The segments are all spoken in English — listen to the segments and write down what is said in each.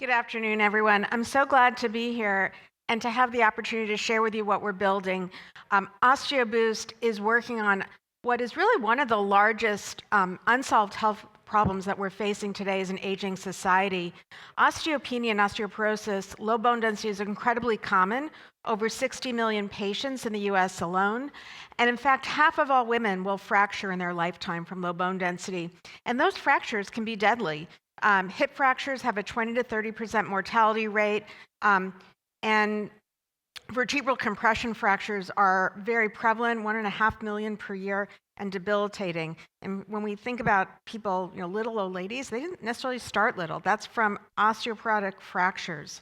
Good afternoon, everyone. I'm so glad to be here and to have the opportunity to share with you what we're building. OsteoBoost is working on what is really one of the largest unsolved health problems that we're facing today as an aging society. Osteopenia and osteoporosis, low bone density, is incredibly common. Over 60 million patients in the US alone. And in fact, half of all women will fracture in their lifetime from low bone density. And those fractures can be deadly. Hip fractures have a 20 to 30% mortality rate, and vertebral compression fractures are very prevalent, 1.5 million per year, and debilitating. And when we think about people, little old ladies, they didn't necessarily start little. That's from osteoporotic fractures.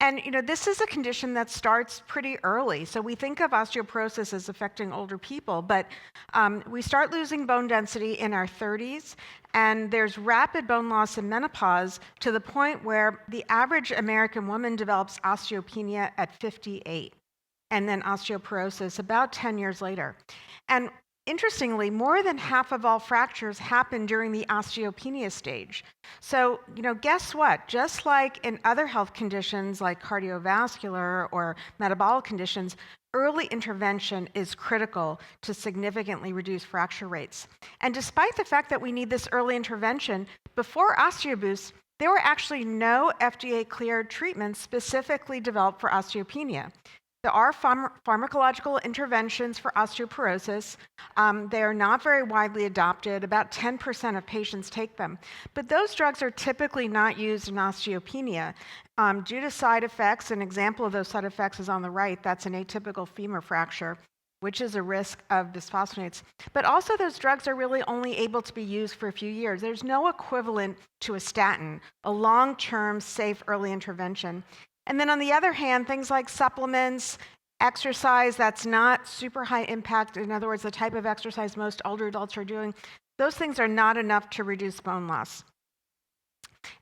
And this is a condition that starts pretty early. So we think of osteoporosis as affecting older people, but we start losing bone density in our 30s, and there's rapid bone loss in menopause to the point where the average American woman develops osteopenia at 58, and then osteoporosis about 10 years later. And interestingly, more than half of all fractures happen during the osteopenia stage. So, guess what? Just like in other health conditions like cardiovascular or metabolic conditions, early intervention is critical to significantly reduce fracture rates. And despite the fact that we need this early intervention, before OsteoBoost, there were actually no FDA-cleared treatments specifically developed for osteopenia. There are pharmacological interventions for osteoporosis. They are not very widely adopted. About 10% of patients take them. But those drugs are typically not used in osteopenia due to side effects. An example of those side effects is on the right. That's an atypical femur fracture, which is a risk of bisphosphonates. But also those drugs are really only able to be used for a few years. There's no equivalent to a statin, a long-term, safe early intervention. And then on the other hand, things like supplements, exercise that's not super high impact, in other words, the type of exercise most older adults are doing, those things are not enough to reduce bone loss.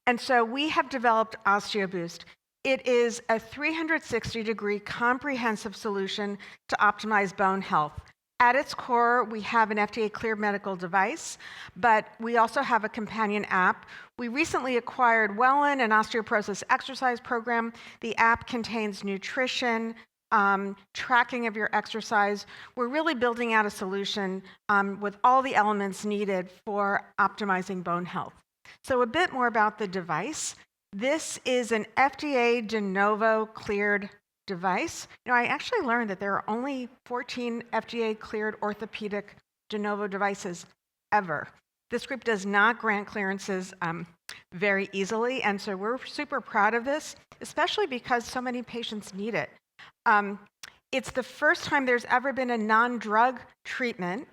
And so we have developed OsteoBoost. It is a 360-degree comprehensive solution to optimize bone health. At its core, we have an FDA-cleared medical device, but we also have a companion app. We recently acquired Wellin, an osteoporosis exercise program. The app contains nutrition, tracking of your exercise. We're really building out a solution with all the elements needed for optimizing bone health. So a bit more about the device. This is an FDA de novo cleared device. I actually learned that there are only 14 FDA-cleared orthopedic de novo devices ever. This group does not grant clearances very easily, and so we're super proud of this, especially because so many patients need it. It's the first time there's ever been a non-drug treatment,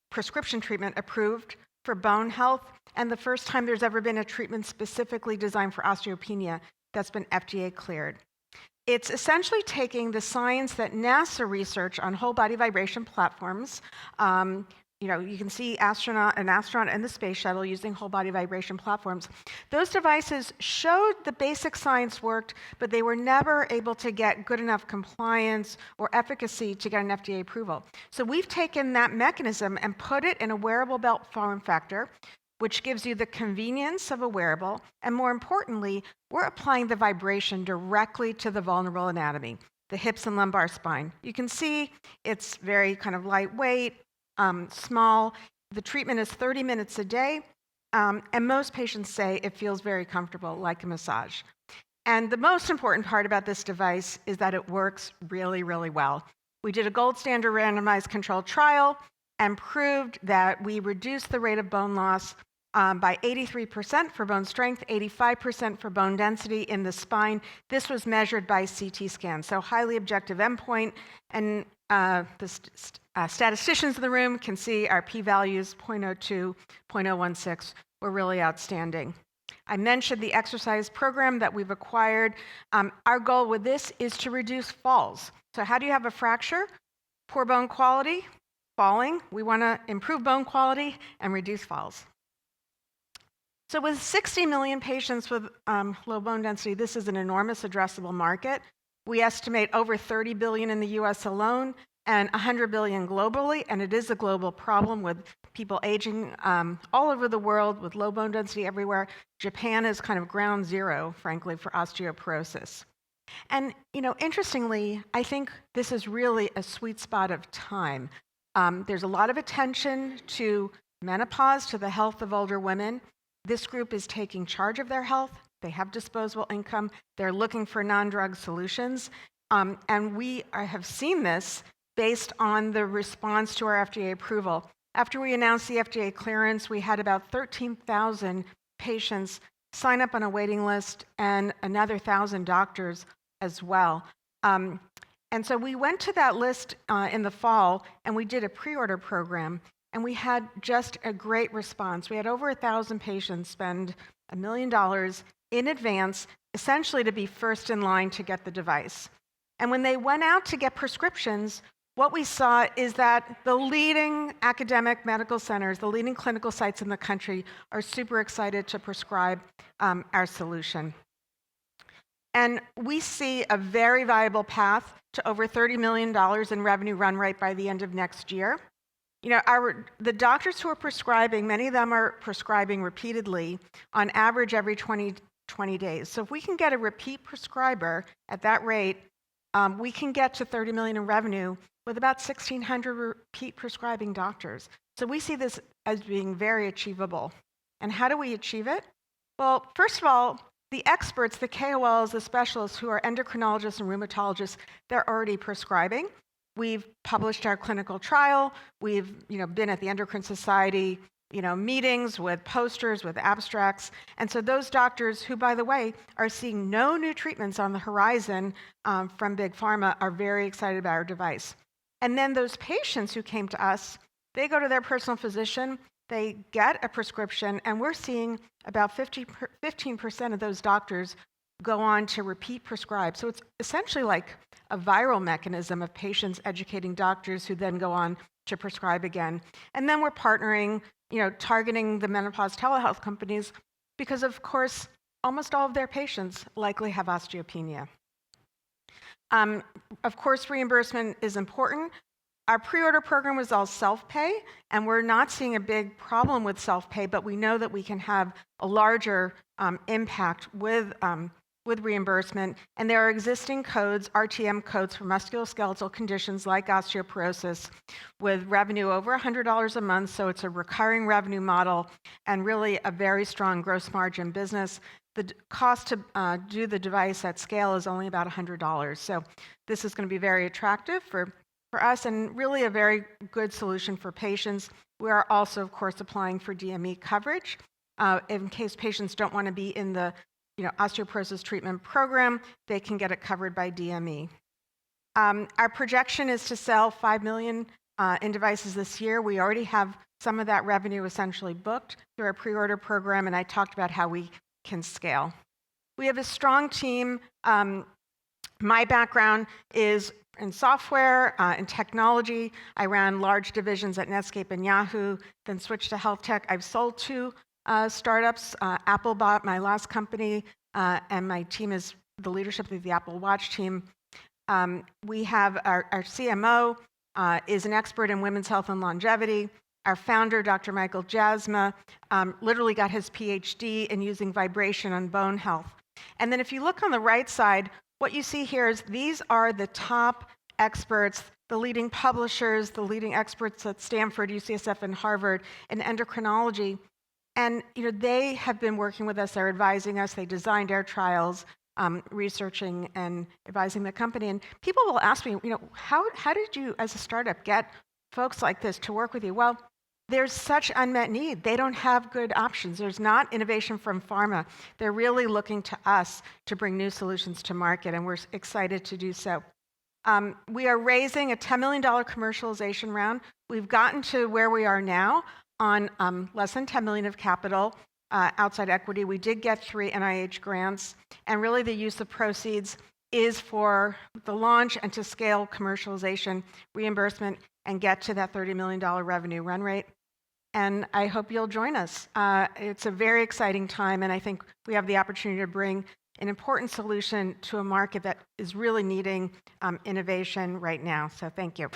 prescription treatment approved for bone health, and the first time there's ever been a treatment specifically designed for osteopenia that's been FDA-cleared. It's essentially taking the science that NASA research on whole body vibration platforms. You can see an astronaut in the space shuttle using whole body vibration platforms. Those devices showed the basic science worked, but they were never able to get good enough compliance or efficacy to get an FDA approval. So we've taken that mechanism and put it in a wearable belt form factor, which gives you the convenience of a wearable, and more importantly, we're applying the vibration directly to the vulnerable anatomy, the hips and lumbar spine. You can see it's very kind of lightweight, small. The treatment is 30 minutes a day, and most patients say it feels very comfortable, like a massage. And the most important part about this device is that it works really, really well. We did a gold standard randomized controlled trial and proved that we reduced the rate of bone loss by 83% for bone strength, 85% for bone density in the spine. This was measured by CT scan, so highly objective endpoint. And the statisticians in the room can see our p-values, 0.02, 0.016, were really outstanding. I mentioned the exercise program that we've acquired. Our goal with this is to reduce falls. So how do you have a fracture? Poor bone quality, falling. We want to improve bone quality and reduce falls. So with 60 million patients with low bone density, this is an enormous addressable market. We estimate over $30 billion in the US alone. and 100 billion globally, and it is a global problem with people aging all over the world with low bone density everywhere. Japan is kind of ground zero, frankly, for osteoporosis. And interestingly, I think this is really a sweet spot of time. There's a lot of attention to menopause, to the health of older women. This group is taking charge of their health. They have disposable income. They're looking for non-drug solutions. And we have seen this based on the response to our FDA approval. After we announced the FDA clearance, we had about 13,000 patients sign up on a waiting list and another 1,000 doctors as well. And so we went to that list in the fall and we did a pre-order program, and we had just a great response. We had over 1,000 patients spend $1 million in advance, essentially to be first in line to get the device. And when they went out to get prescriptions, what we saw is that the leading academic medical centers, the leading clinical sites in the country, are super excited to prescribe our solution. And we see a very viable path to over $30 million in revenue run rate by the end of next year. The doctors who are prescribing, many of them are prescribing repeatedly, on average every 20 days. So if we can get a repeat prescriber at that rate, we can get to $30 million in revenue with about 1,600 repeat prescribing doctors. So we see this as being very achievable. And how do we achieve it? Well, first of all, the experts, the KOLs, the specialists who are endocrinologists and rheumatologists, they're already prescribing. We've published our clinical trial. We've been at the Endocrine Society meetings with posters, with abstracts. And so those doctors who, by the way, are seeing no new treatments on the horizon from Big Pharma are very excited about our device. And then those patients who came to us, they go to their personal physician, they get a prescription, and we're seeing about 15% of those doctors go on to repeat prescribe. So it's essentially like a viral mechanism of patients educating doctors who then go on to prescribe again. And then we're partnering, targeting the menopause telehealth companies because, of course, almost all of their patients likely have osteopenia. Of course, reimbursement is important. Our pre-order program was all self-pay, and we're not seeing a big problem with self-pay, but we know that we can have a larger impact with reimbursement. And there are existing codes, RTM codes for musculoskeletal conditions like osteoporosis, with revenue over $100 a month, so it's a recurring revenue model and really a very strong gross margin business. The cost to do the device at scale is only about $100. So this is going to be very attractive for us and really a very good solution for patients. We are also, of course, applying for DME coverage in case patients don't want to be in the osteoporosis treatment program. They can get it covered by DME. Our projection is to sell 5 million in devices this year. We already have some of that revenue essentially booked through our pre-order program, and I talked about how we can scale. We have a strong team. My background is in software, in technology. I ran large divisions at Netscape and Yahoo, then switched to health tech. I've sold 2 startups. Apple bought my last company, and my team is the leadership of the Apple Watch team. We have our CMO is an expert in women's health and longevity. Our founder, Dr. Michael Jasma, literally got his PhD in using vibration on bone health. And then if you look on the right side, what you see here is these are the top experts, the leading publishers, the leading experts at Stanford, UCSF, and Harvard in endocrinology. And they have been working with us, they're advising us, they designed our trials, researching and advising the company. And people will ask me, how did you, as a startup, get folks like this to work with you? Well, there's such unmet need. They don't have good options. There's not innovation from pharma. They're really looking to us to bring new solutions to market, and we're excited to do so. We are raising a $10 million commercialization round. We've gotten to where we are now on less than $10 million of capital outside equity. We did get 3 NIH grants, and really the use of proceeds is for the launch and to scale commercialization, reimbursement, and get to that $30 million revenue run rate. And I hope you'll join us. It's a very exciting time, and I think we have the opportunity to bring an important solution to a market that is really needing innovation right now. So thank you.